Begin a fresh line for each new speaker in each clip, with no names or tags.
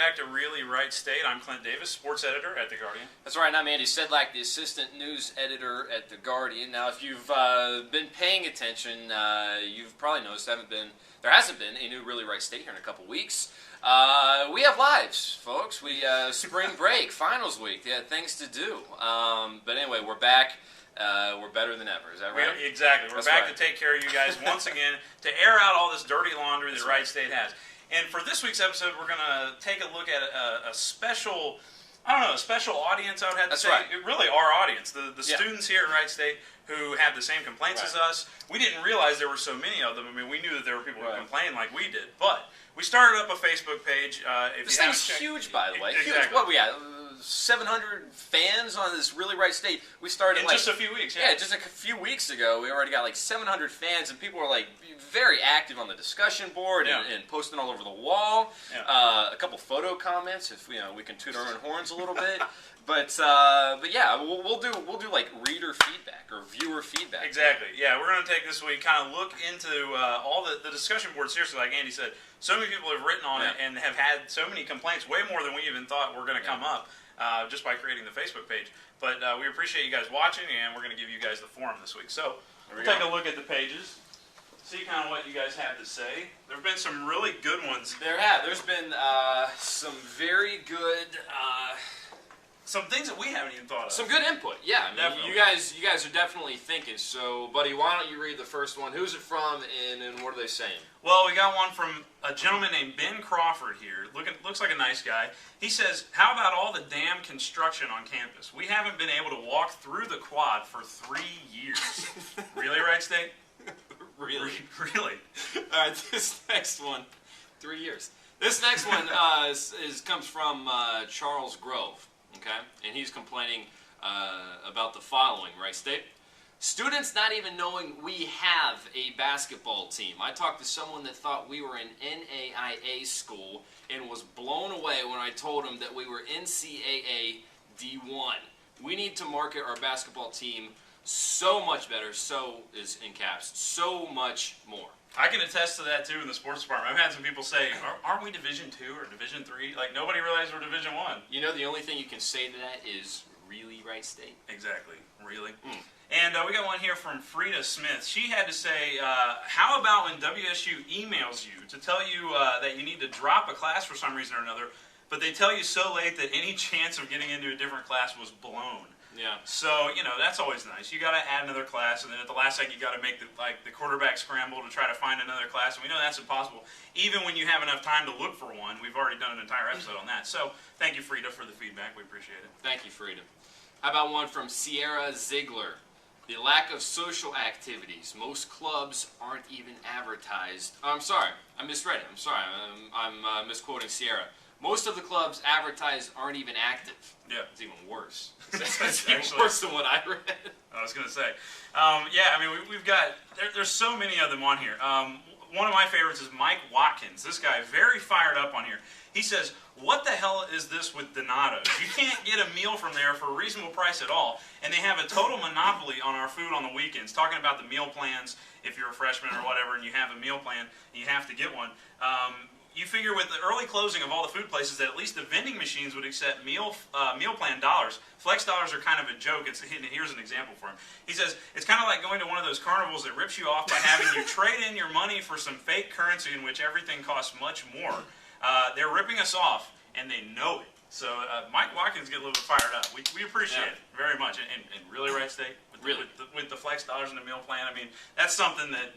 back to Really Wright State. I'm Clint Davis, sports editor at The Guardian.
That's right, and I'm Andy Sedlak, the assistant news editor at The Guardian. Now, if you've been paying attention, you've probably noticed there hasn't been a new Really Wright State here in a couple weeks. We have lives, folks. Spring break, finals week, things to do. But anyway, we're back. We're better than ever. Is that right?
Exactly. We're back to take care of you guys once again, to air out all this dirty laundry that Wright State has. And for this week's episode, we're going to take a look at a special, a special audience, I would have to say.
Right.
Really our audience, the students here at Wright State who have the same complaints as us. We didn't realize there were so many of them. I mean, we knew that there were people who complained like we did. But we started up a Facebook page.
This thing's huge, by the way.
Exactly.
Huge. What we got? 700 fans on this Really Wright State. We started
in just a few weeks. Yeah,
just a few weeks ago. We already got like 700 fans, and people were like very active on the discussion board and posting all over the wall. Yeah. A couple photo comments, if we can toot our own horns a little bit. But yeah, we'll do like reader feedback or viewer feedback.
Exactly. Yeah, we're going to take this week, kind of look into all the discussion boards. Seriously, like Andy said, so many people have written on it and have had so many complaints, way more than we even thought were going to come up. Just by creating the Facebook page. But we appreciate you guys watching, and we're going to give you guys the forum this week. So we'll take a look at the pages, see kind of what you guys have to say. There have been some really good ones.
There's been some very good...
some things that we haven't even thought of.
Some good input, yeah. I mean,
definitely.
You guys are definitely thinking. So, buddy, why don't you read the first one? Who's it from, and what are they saying?
Well, we got one from a gentleman named Ben Crawford here. Looks like a nice guy. He says, how about all the damn construction on campus? We haven't been able to walk through the quad for 3 years. Really, Wright State?
Really?
Really?
All right, this next one, 3 years. This next one comes from Charles Grove. Okay, and he's complaining about the following, Wright State. Students not even knowing we have a basketball team. I talked to someone that thought we were an NAIA school and was blown away when I told him that we were NCAA D1. We need to market our basketball team so much better, so is in caps, so much more.
I can attest to that too in the sports department. I've had some people say, aren't we Division II or Division III? Like, nobody realized we're Division I.
You know, the only thing you can say to that is, really, Wright State?
Exactly. Really. And we got one here from Frida Smith. She had to say, how about when WSU emails you to tell you that you need to drop a class for some reason or another, but they tell you so late that any chance of getting into a different class was blown?
Yeah.
So, that's always nice. You got to add another class, and then at the last second you got to make the quarterback scramble to try to find another class, and we know that's impossible. Even when you have enough time to look for one, we've already done an entire episode on that. So, thank you, Frida, for the feedback. We appreciate it.
Thank you, Frida. How about one from Sierra Ziegler? The lack of social activities. Most clubs aren't even advertised. Oh, I'm sorry. I misread it. I'm sorry. I'm misquoting Sierra. Most of the clubs advertised aren't even active. Yeah. It's even worse. It's even worse than what I read.
I was going to say. We've got, there's so many of them on here. One of my favorites is Mike Watkins. This guy, very fired up on here. He says, what the hell is this with Donato's? You can't get a meal from there for a reasonable price at all, and they have a total monopoly on our food on the weekends. Talking about the meal plans, if you're a freshman or whatever, and you have a meal plan, and you have to get one. You figure with the early closing of all the food places that at least the vending machines would accept meal plan dollars. Flex dollars are kind of a joke. Here's an example for him. He says, it's kind of like going to one of those carnivals that rips you off by having you trade in your money for some fake currency in which everything costs much more. They're ripping us off, and they know it. So Mike Watkins get a little bit fired up. We appreciate it very much. And really, Wright State, with the flex dollars and the meal plan, I mean, that's something that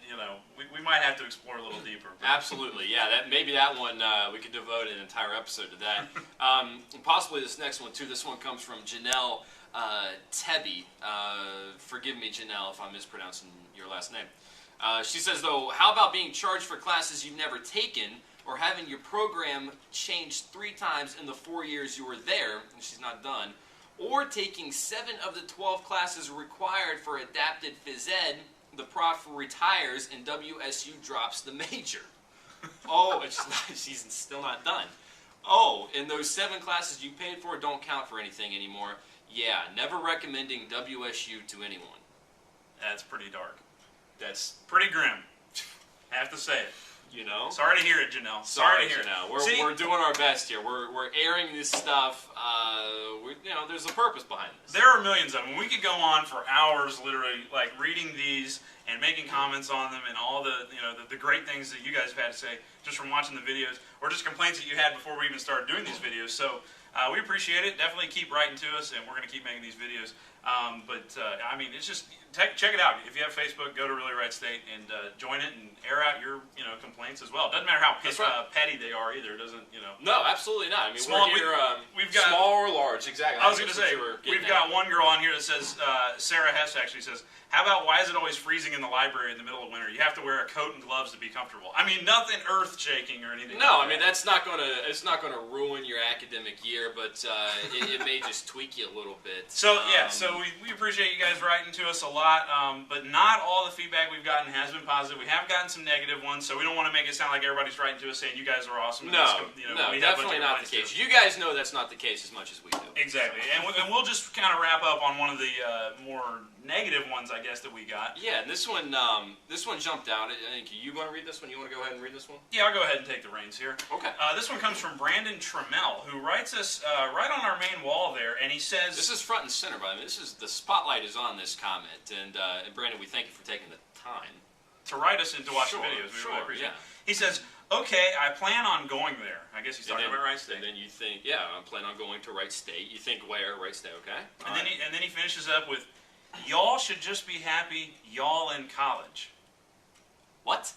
we might have to explore a little deeper.
Absolutely, yeah. Maybe that one we could devote an entire episode to that. And possibly this next one too. This one comes from Janelle Tebby. Forgive me, Janelle, if I'm mispronouncing your last name. She says, though, how about being charged for classes you've never taken, or having your program changed 3 times in the 4 years you were there, and she's not done, or taking 7 of the 12 classes required for adapted phys ed, the prof retires and WSU drops the major. Oh, she's still not done. Oh, and those 7 classes you paid for don't count for anything anymore. Yeah, never recommending WSU to anyone.
That's pretty dark. That's pretty grim. Have to say it.
You know.
Sorry to hear it, Janelle.
Sorry
to hear
Janelle.
it.
We're doing our best here. We're airing this stuff. There's a purpose behind this.
There are millions of them. We could go on for hours, literally, like reading these and making comments on them, and all the great things that you guys have had to say just from watching the videos, or just complaints that you had before we even started doing these videos. So we appreciate it. Definitely keep writing to us, and we're going to keep making these videos. I mean, it's just check it out. If you have Facebook, go to Really Wright State and join it and air out your complaints as well. Doesn't matter how petty they are either. It doesn't
No, absolutely not. I mean,
Small,
we're here.
we've got
small or large, exactly.
I was going to say we've got one girl on here that says Sarah Hess actually says, "How about why is it always freezing in the library in the middle of winter? You have to wear a coat and gloves to be comfortable." I mean, nothing earth shaking or anything.
No,
like
I mean it's not gonna ruin your academic year, but it may just tweak you a little bit.
So so we appreciate you guys writing to us a lot, but not all the feedback we've gotten has been positive. We have gotten some negative ones, so we don't want to make it sound like everybody's writing to us saying you guys are awesome.
No,
we
definitely not the case. You guys know that's not the case as much as we do.
Exactly, and we'll just kind of wrap up on one of the more negative ones, I guess, that we got.
Yeah, and this one jumped out. I think you want to read this one. You want to go ahead and read this one?
Yeah, I'll go ahead and take the reins here.
Okay.
This one comes from Brandon Trammell, who writes us right on our main wall there, and he says...
This is front and center, by the way. The spotlight is on this comment, and Brandon, we thank you for taking the time
to write us and to watch the videos. We really appreciate it. He says, "Okay, I plan on going there." I guess he's talking about Wright State.
And then you think, yeah, I plan on going to Wright State. You think where? Wright State, okay.
And then he finishes up with, "Y'all should just be happy y'all in college."
What?